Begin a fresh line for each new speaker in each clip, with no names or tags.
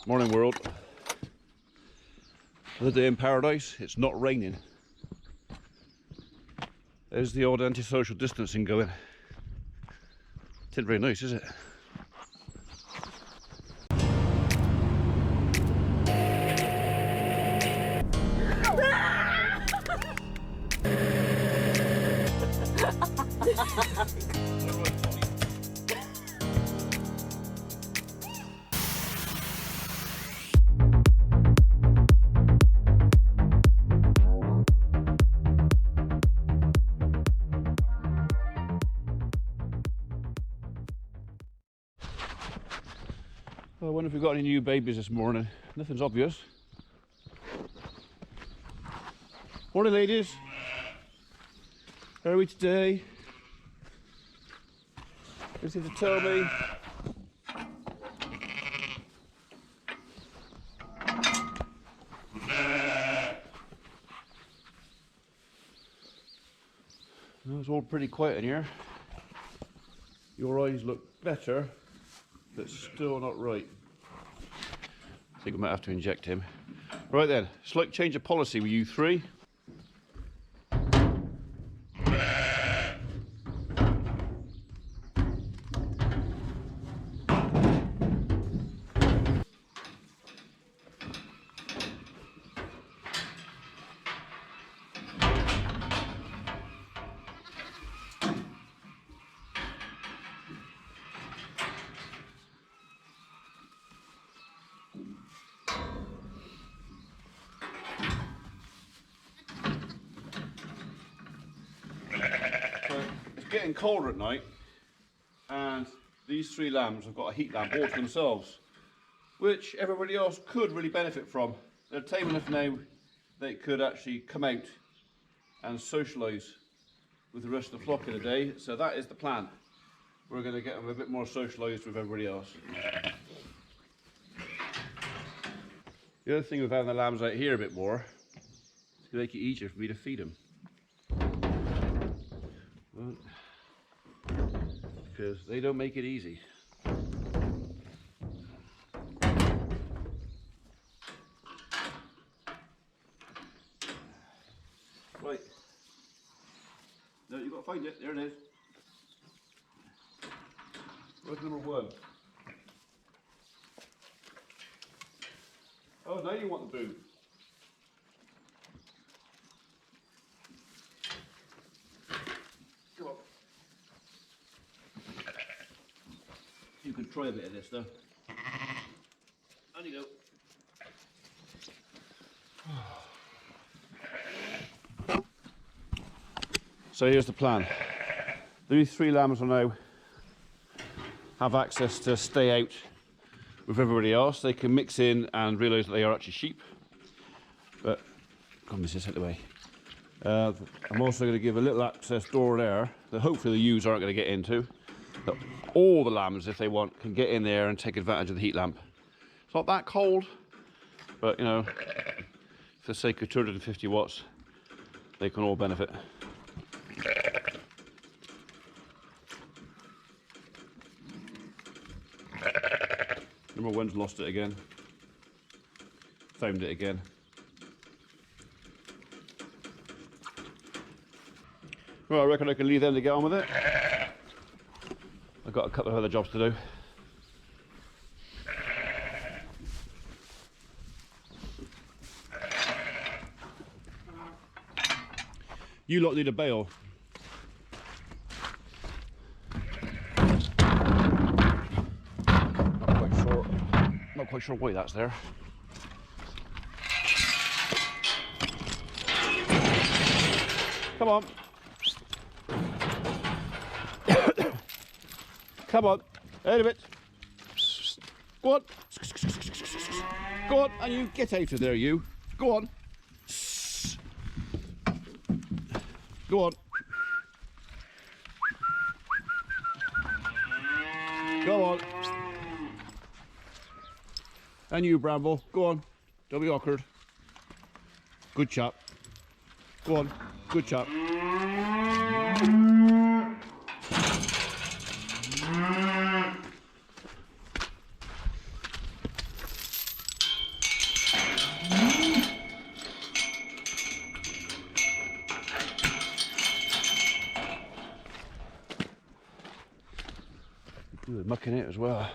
Morning world. Another day in paradise. It's not raining. There's the old anti-social distancing going. It isn't very nice, is it? I wonder if we've got any new babies this morning. Nothing's obvious. Morning ladies. How are we today? Anything to tell me? No, it's all pretty quiet in here. Your eyes look better, but still not right. I think we might have to inject him. Right then, slight change of policy with you three. Getting colder at night, and these three lambs have got a heat lamp all to themselves, which everybody else could really benefit from. They're tame enough now they could actually come out and socialise with the rest of the flock in a day, so that is the plan. We're going to get them a bit more socialised with everybody else. The other thing with having the lambs out here a bit more is to make it easier for me to feed them. Because they don't make it easy. Right. No, you've got to find it. There it is. Where's number one? Oh, now you want the boo. Come on. You can try a bit of this though. On you go. So here's the plan. These three lambs will now have access to stay out with everybody else. They can mix in and realise that they are actually sheep. But, come on, this out the way. I'm also going to give a little access door there that hopefully the ewes aren't going to get into. That all the lambs, if they want, can get in there and take advantage of the heat lamp. It's not that cold, but you know, for the sake of 250 watts, they can all benefit. Number one's lost it again. Found it again. Well, I reckon I can leave them to get on with it. I've got a couple of other jobs to do. You lot need a bail. Not quite sure why that's there. Come on. Come on, out of it. Go on. Go on, and you get out of there, you. Go on. Go on. Go on. And you, Bramble. Go on. Don't be awkward. Good chap. Go on. Good chap. in it as well.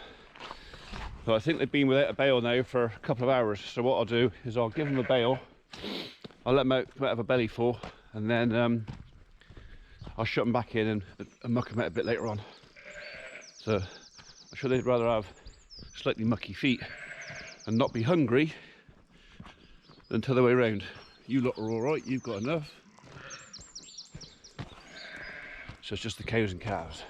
But I think they've been without a bail now for a couple of hours. So what I'll do is I'll give them a bail. I'll let them out of a belly full, and then I'll shut them back in and muck them out a bit later on. So I'm sure they'd rather have slightly mucky feet and not be hungry than the other way around. You lot are all right, you've got enough. So it's just the cows and calves.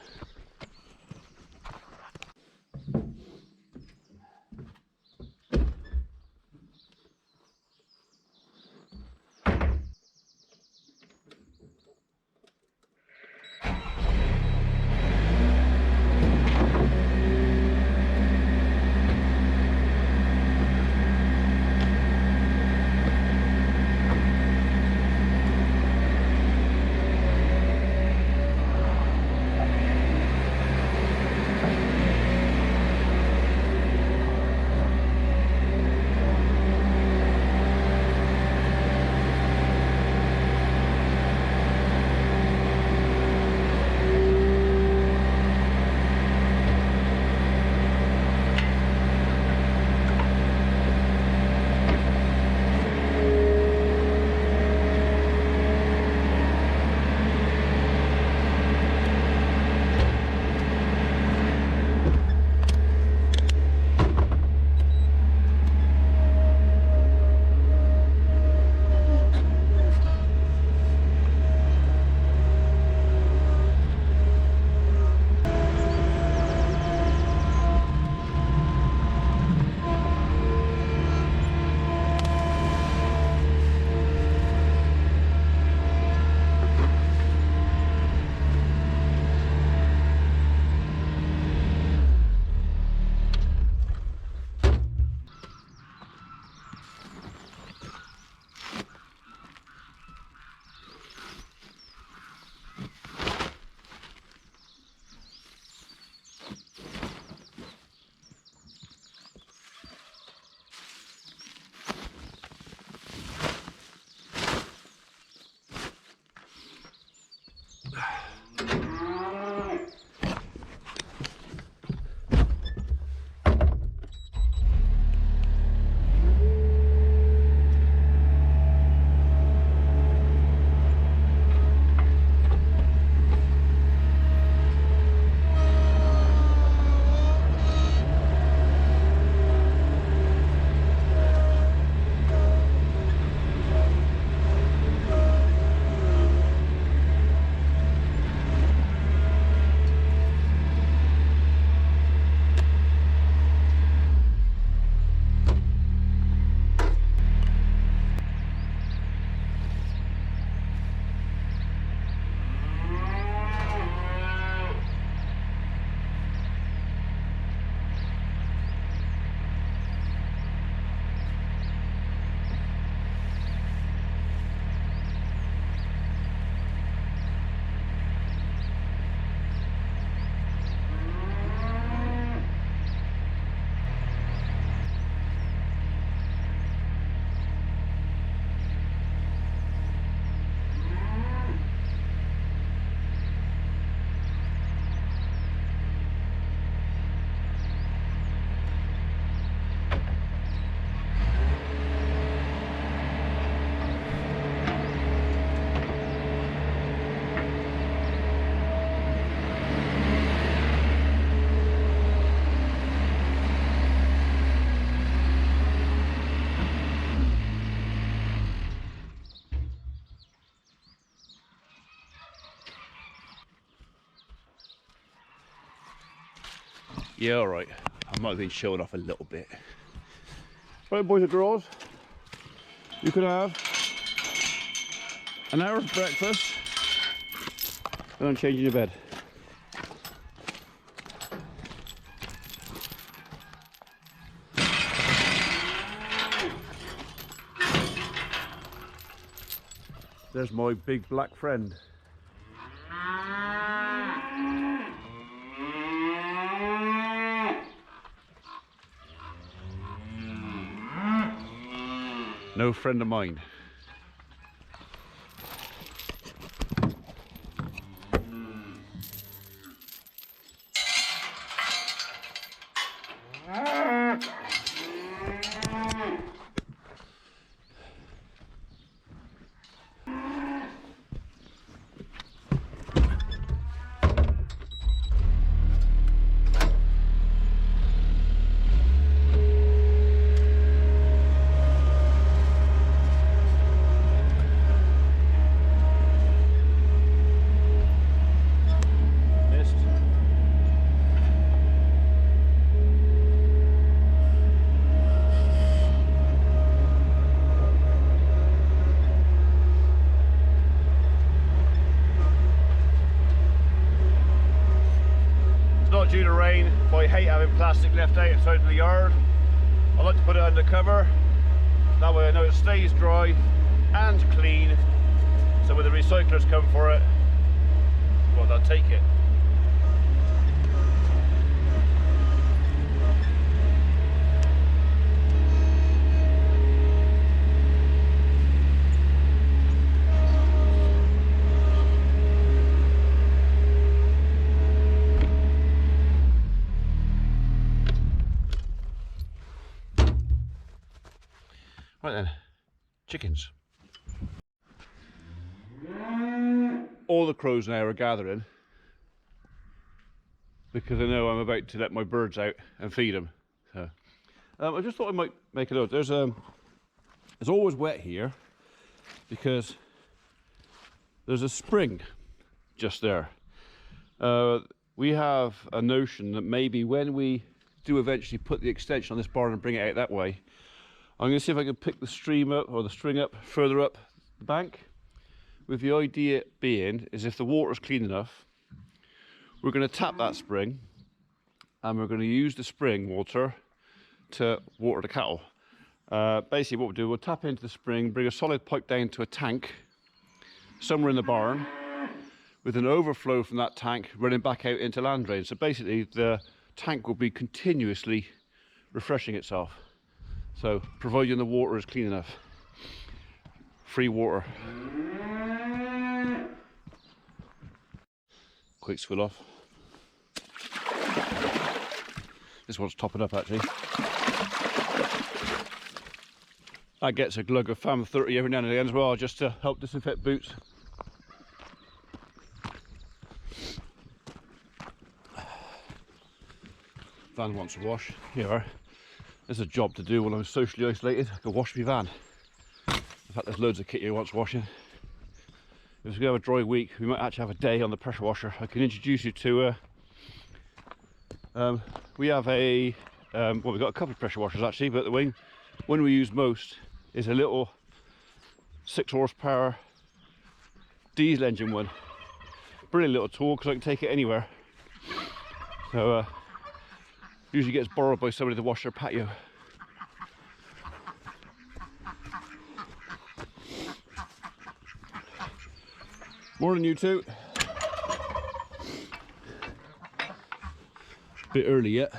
Yeah, all right. I might have been showing off a little bit. Right, boys and girls, you can have an hour of breakfast and I'm changing your bed. There's my big black friend. No friend of mine. Not due to rain, but I hate having plastic left outside of the yard. I like to put it under cover, that way I know it stays dry and clean, so when the recyclers come for it, well, they'll take it. Right then, chickens. All the crows now are gathering because I know I'm about to let my birds out and feed them. So, I just thought I might make a note. There's it's always wet here because there's a spring just there. We have a notion that maybe when we do eventually put the extension on this barn and bring it out that way, I'm going to see if I can pick the stream up or the string up further up the bank, with the idea being is if the water's clean enough, we're going to tap that spring and we're going to use the spring water to water the cattle. Basically what we'll do, we'll tap into the spring, bring a solid pipe down to a tank somewhere in the barn with an overflow from that tank running back out into land drain. So basically the tank will be continuously refreshing itself. So, providing the water is clean enough. Free water. Quick swill off. This one's topping up actually. That gets a glug of FAM 30 every now and again as well, just to help disinfect boots. Van wants a wash. Here we are. There's a job to do when I'm socially isolated. I can wash my van. In fact, there's loads of kit here who wants washing. If we have a dry week, we might actually have a day on the pressure washer. I can introduce you to we have a well, we've got a couple of pressure washers actually, but the one we use most is a little 6 horsepower diesel engine one. Brilliant little tool because I can take it anywhere. So usually gets borrowed by somebody to wash their patio. Morning you two. Bit early yet.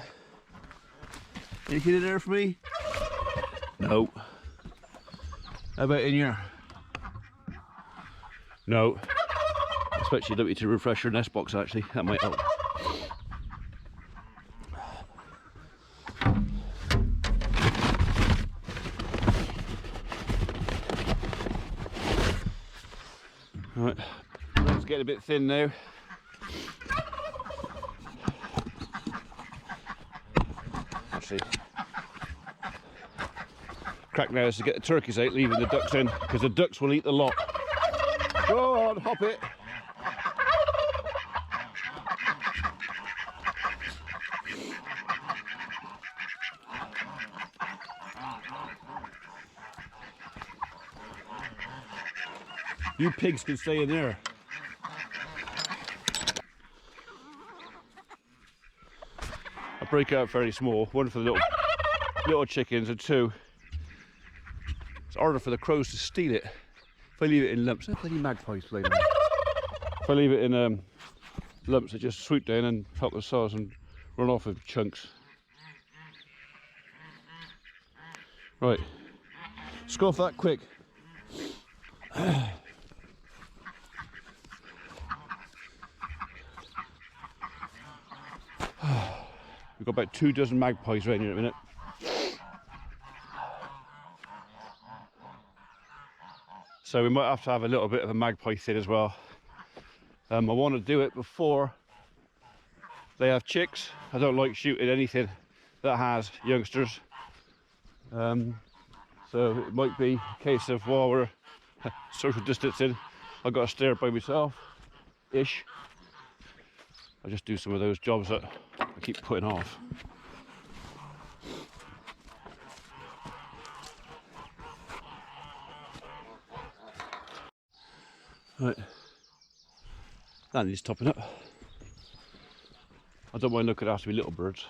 Anything in there for me? No. How about in here? No. I expect you'd like me to refresh your nest box actually, that might help. Right, it's getting a bit thin now. Actually, crack now is to get the turkeys out, leaving the ducks in, because the ducks will eat the lot. Go on, hop it. You pigs can stay in there. I break out fairly small, one for the little chickens, and two, it's harder for the crows to steal it. If I leave it in lumps, bloody magpies playing. If I leave it in lumps, they just swoop down and help themselves and run off with chunks. Right, scoff that quick. We've got about 2 dozen magpies around here at the minute. So we might have to have a little bit of a magpie thin as well. I want to do it before they have chicks. I don't like shooting anything that has youngsters. So it might be a case of while we're social distancing, I've got to stay by myself-ish. I'll just do some of those jobs that I keep putting off. Right, that needs topping up. I don't mind looking after me little birds.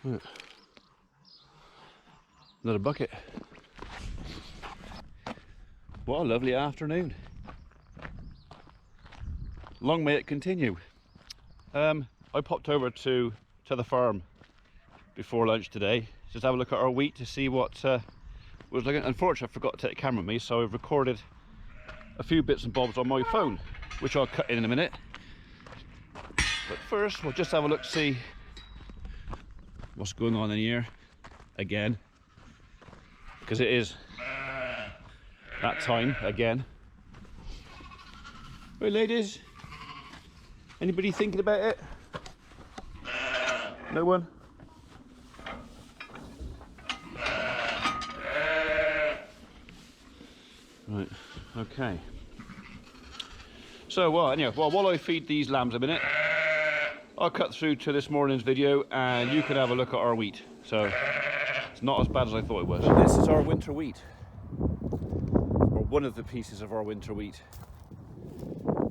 Right. Another bucket. What a lovely afternoon. Long may it continue. I popped over to the farm before lunch today, just have a look at our wheat to see what was looking. Unfortunately, I forgot to take the camera with me, so I've recorded a few bits and bobs on my phone, which I'll cut in a minute. But first, we'll just have a look, see what's going on in here again, because it is that time again. Right, ladies, anybody thinking about it? No one? Right, okay. So, well, anyway, while I feed these lambs a minute, I'll cut through to this morning's video and you can have a look at our wheat. So, it's not as bad as I thought it was. This is our winter wheat, or one of the pieces of our winter wheat,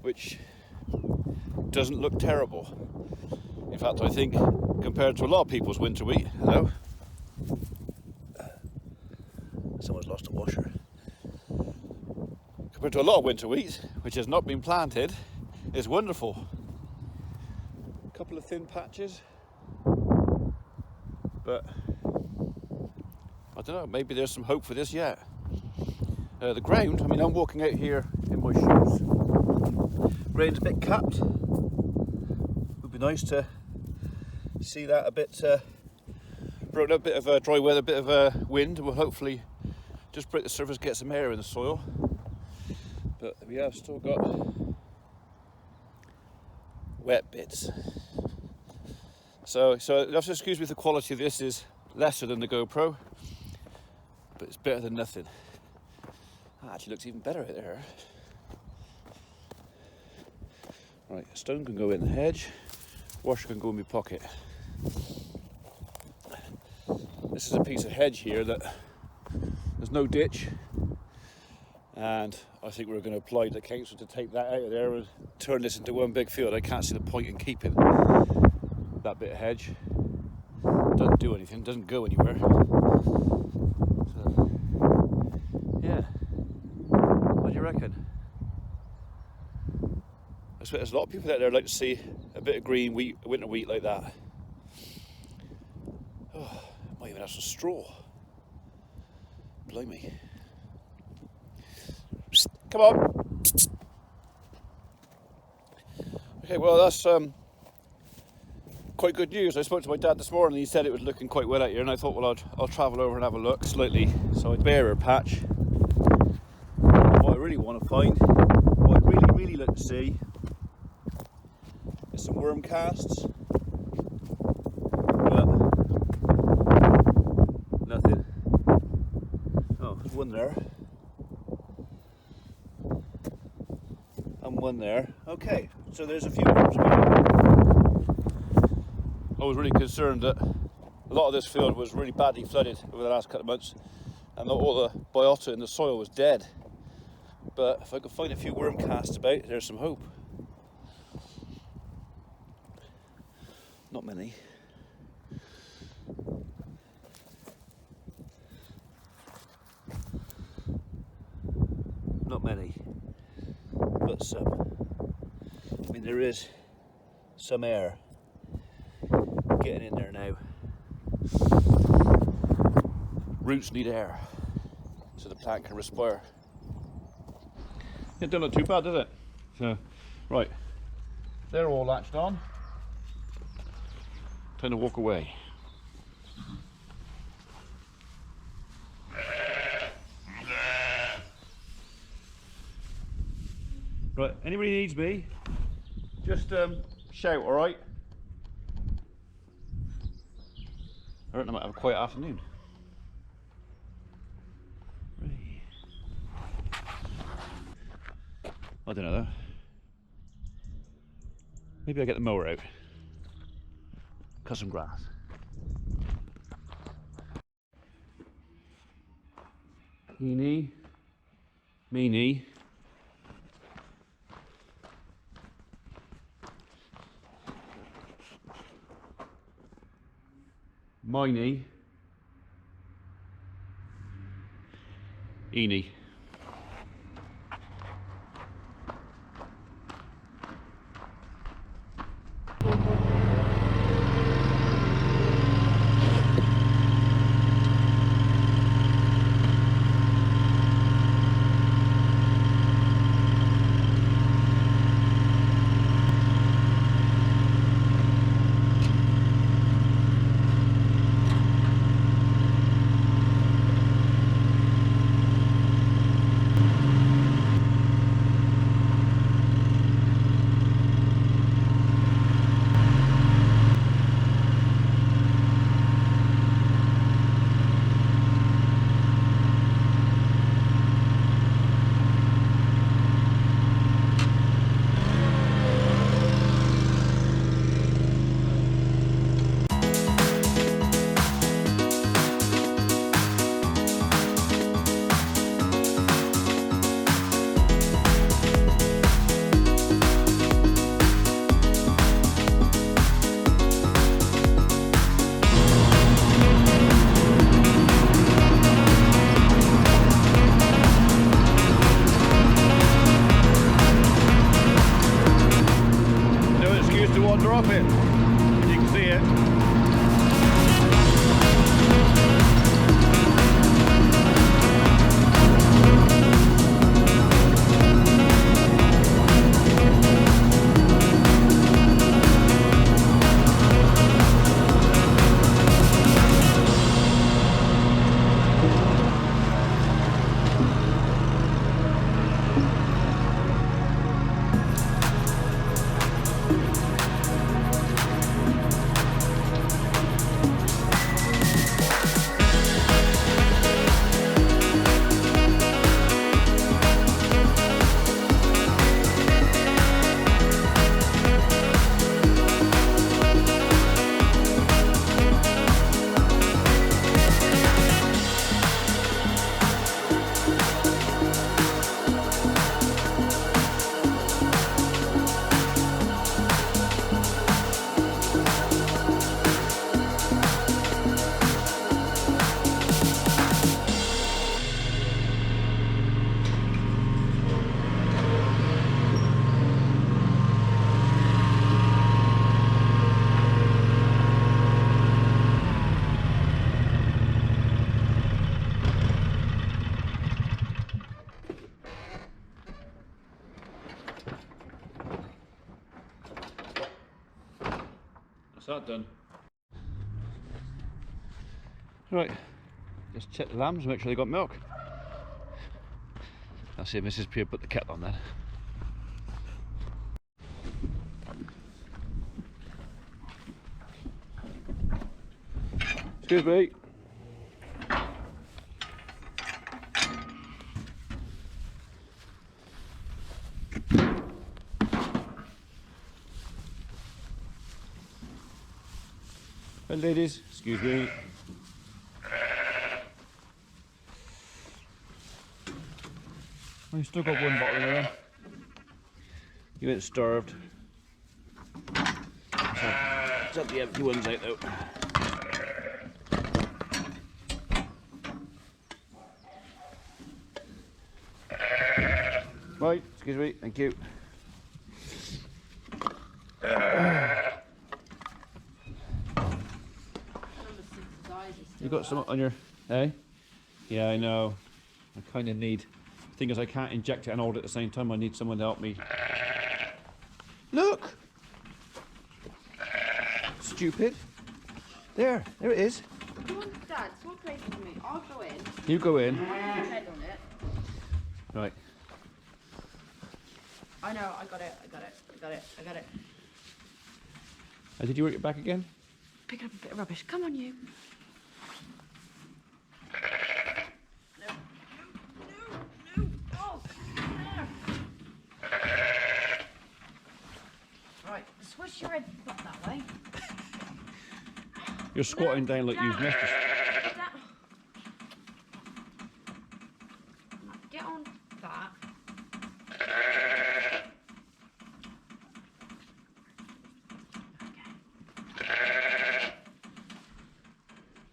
which doesn't look terrible. In fact, I think compared to a lot of people's winter wheat, hello? Someone's lost a washer. Compared to a lot of winter wheat, which has not been planted, is wonderful. A couple of thin patches, but I don't know, maybe there's some hope for this yet. The ground, I mean, I'm walking out here in my shoes. Rain's a bit capped. Would be nice to see that a bit broken up, a bit of dry weather, a bit of wind will hopefully just break the surface, get some air in the soil. But we have still got wet bits. So you have to excuse me if the quality of this is lesser than the GoPro, but it's better than nothing. That actually looks even better out there. Right, a stone can go in the hedge, washer can go in my pocket. This is a piece of hedge here that there's no ditch, and I think we're going to apply to the council to take that out of there and turn this into one big field. I can't see the point in keeping that bit of hedge. Doesn't do anything, doesn't go anywhere. So, yeah, what do you reckon? I suppose there's a lot of people out there like to see a bit of green wheat, winter wheat like that. Oh, might even have some straw. Blimey. Come on. Okay, well that's quite good news. I spoke to my dad this morning and he said it was looking quite well out here, and I thought, well, I'll travel over and have a look slightly. So I'd bearer patch. What I really want to find, what I'd really like to see, is some worm casts. But nothing. Oh, there's one there. And one there. Okay, so there's a few worms. I was really concerned that a lot of this field was really badly flooded over the last couple of months, and that all the biota in the soil was dead. But if I could find a few worm casts about, there's some hope. Not many. Not many, but some. I mean, there is some air getting in there now. roots need air so the plant can respire. It don't look too bad, does it? So, right, they're all latched on. Time to walk away. Right, anybody needs me, just shout, alright? I reckon I might have a quiet afternoon. Right. I don't know though. Maybe I get the mower out. Cut some grass. Eeny, meeny. Miny, eeny. Drop it. You can see it. That's that done. Right, just check the lambs, make sure they got milk. I'll see if Mrs. Pierre put the kettle on then. Excuse me. Well, ladies, excuse me. Oh, you still got one bottle there. You ain't starved. Set the empty ones out though. Right, excuse me, thank you. You got some on your, eh? Yeah, I know. I kind of need... The thing is, I can't inject it and hold it at the same time. I need someone to help me. Look! Stupid. There it is.
Come on, Dad, swap places with me. I'll go in.
You go in.
I'll put your head on it.
Right.
I know, I got it.
Did you work it back again?
Pick up a bit of rubbish. Come on, you. No. Oh, there. Right, swish your head up that way.
You're squatting down like you've missed us.
Get on that.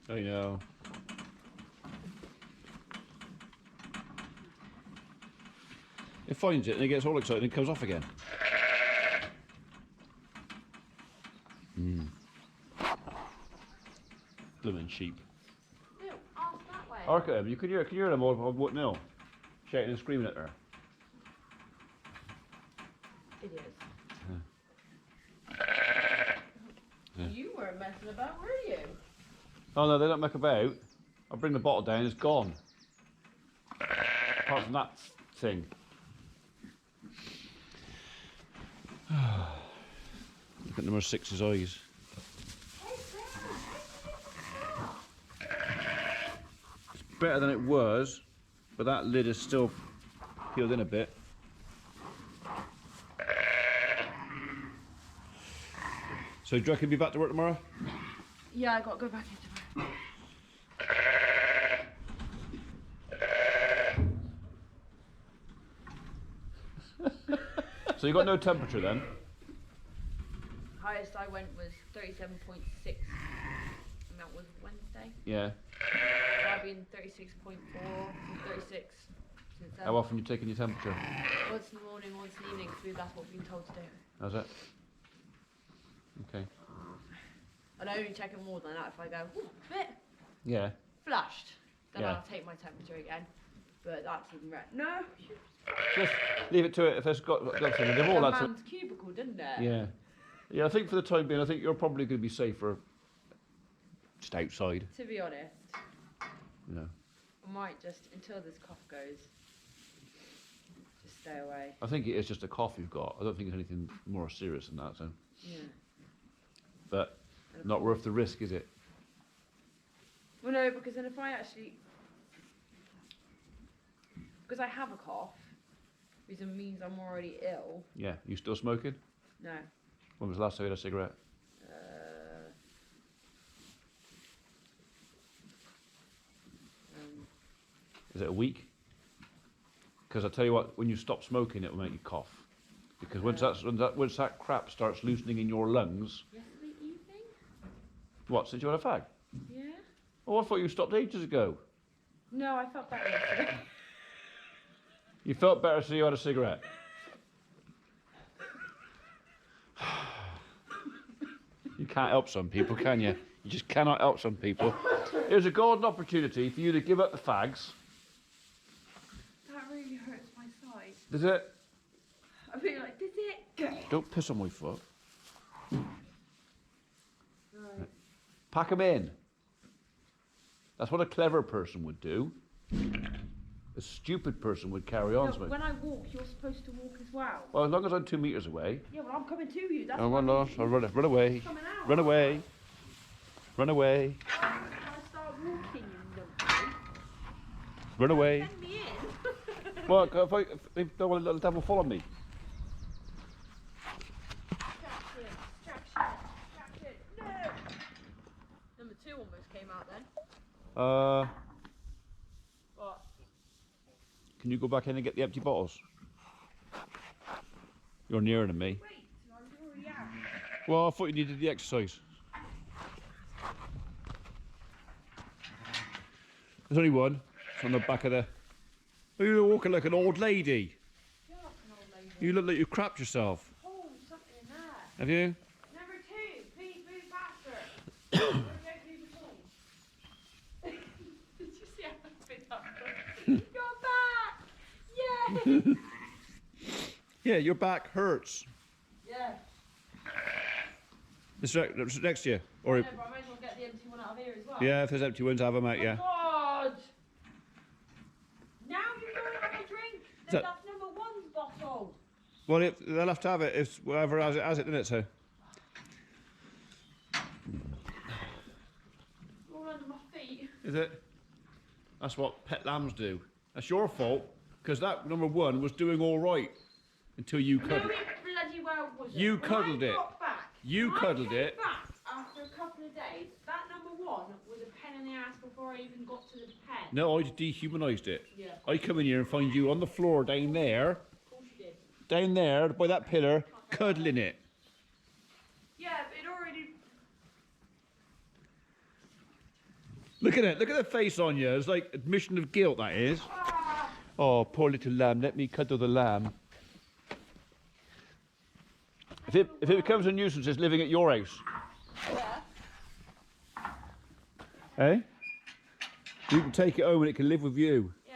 I know. It finds it and it gets all excited and it comes off again. Blooming sheep.
No, off that way.
Okay, you could hear them all what now? Shouting and screaming at her.
It is. You weren't messing about, were you?
Oh no, they don't muck about. I bring the bottle down, it's gone. Apart from that thing. Look at number 6's eyes. It's better than it was, but that lid is still peeled in a bit. So do you reckon you'll be back to work tomorrow?
Yeah, I got to go back in tomorrow.
So you got no temperature then?
Highest I went was 37.6, and that was Wednesday.
Yeah.
So I've been 36.4 and 36 since then.
How often are you taking your temperature?
Once in the morning, once in the evening, because that's what we've been told to do.
How's it? Okay.
And I only check it more than that if I go, ooh, bit
Yeah.
flushed. Then
Yeah.
I'll take my temperature again. But that's even right. No,
Just leave it to it if it's got something. They've all had some.
man's cubicle, didn't it?
Yeah. Yeah, I think for the time being, I think you're probably going to be safer just outside.
To be honest,
You know.
I might just, until this cough goes, just stay away.
I think it is just a cough you've got. I don't think it's anything more serious than that. So,
Yeah.
but not worth the risk, is it?
Well, no, because then if I actually, because I have a cough, which means I'm already ill.
Yeah. You still smoking?
No.
When was the last time you had a cigarette? Is it a week? Because I tell you what, when you stop smoking, it will make you cough. Because once that crap starts loosening in your lungs.
Yesterday evening?
What? Since you had a fag?
Yeah.
Oh, I thought you stopped ages ago.
No, I felt better yesterday.
You felt better, so you had a cigarette. You can't help some people, can you? You just cannot help some people. Here's a golden opportunity for you to give up the fags.
That really hurts my side.
Does it?
I feel like, did it?
Don't piss on my foot.
Right.
Pack them in. That's what a clever person would do. A stupid person would carry on
No,
smoking.
when I walk, you're supposed to walk as well.
Well, as long as I'm 2 meters away.
Yeah, well, I'm coming to you. That's
Oh,
what
run
I
off.
mean.
I'll run away.
Coming out.
Run away. Run away.
When I start walking, you numpty.
Run away.
Send me in.
Well, if don't want to let the devil follow me.
Distraction. No. Number 2 almost came out then. What?
Can you go back in and get the empty bottles? You're nearer than me.
Wait, I'm already out.
Well, I thought you needed the exercise. There's only one. It's on the back of the... Oh, you're walking like an old lady.
You're like an old lady.
You look like you crapped yourself.
Oh, something in there.
Have you?
Number 2, please move faster. Don't move at all. Did you see how I picked
Yeah, your back hurts.
Yeah.
This next year, or
No, but I might as well get the empty one out of here as well.
yeah, if there's empty ones, have them out. Yeah.
God! Now you don't have a drink. That's number one's bottle.
Well, they'll have to have it if whoever has it, isn't it? So.
All under my feet.
Is it? That's what pet lambs do. That's your fault, because that number one was doing all right until you cuddled.
No, it bloody well wasn't.
You
When
cuddled
I
it.
got back,
You
when
cuddled
I came
it.
back after a couple of days. That number one was a pain in the ass before I even got to the pen.
No, I dehumanised it.
Yeah.
I come in here and find you on the floor down there,
Of course you did.
down there by that pillar, cuddling it.
Yeah, but it already.
Look at it. Look at the face on you. It's like admission of guilt, that is.
Ah,
Oh, poor little lamb. Let me cuddle the lamb. If it becomes a nuisance, it's living at your house.
yeah.
Eh? You can take it home and it can live with you.
Yeah.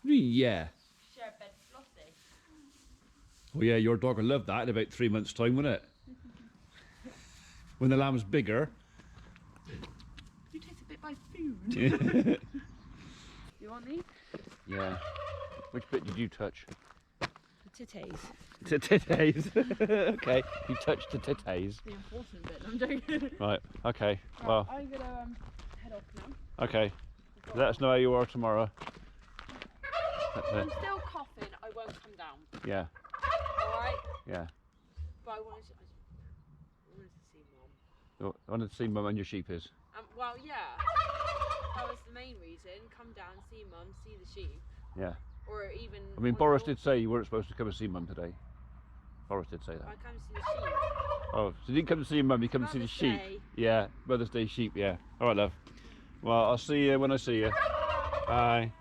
Yeah.
Share a bed with Flossie.
Well, yeah, your dog will love that in about 3 months' time, won't it? When the lamb's bigger.
You taste a bit my food. You want these?
Yeah. Which bit did you touch?
The titties.
The titties. Okay, you touched the titties.
The important bit. I'm joking.
Right, okay. Well,
I'm gonna head off now.
okay. Let us know how you are tomorrow.
I'm still coughing. I won't come down.
Yeah,
All right.
yeah.
But I wanted to see Mum.
I wanted to see Mum and your sheep is.
Well, yeah. That was the main reason. Come down, see Mum, see the sheep,
Yeah.
or even.
I mean, Boris did say you weren't supposed to come and see Mum today. Boris did say
I
that.
come see the sheep.
Oh, so you didn't come to see your Mum, you come to see the
Mother's
sheep.
Day.
Yeah, Mother's Day sheep, yeah. All right, love. Well, I'll see you when I see you. Bye.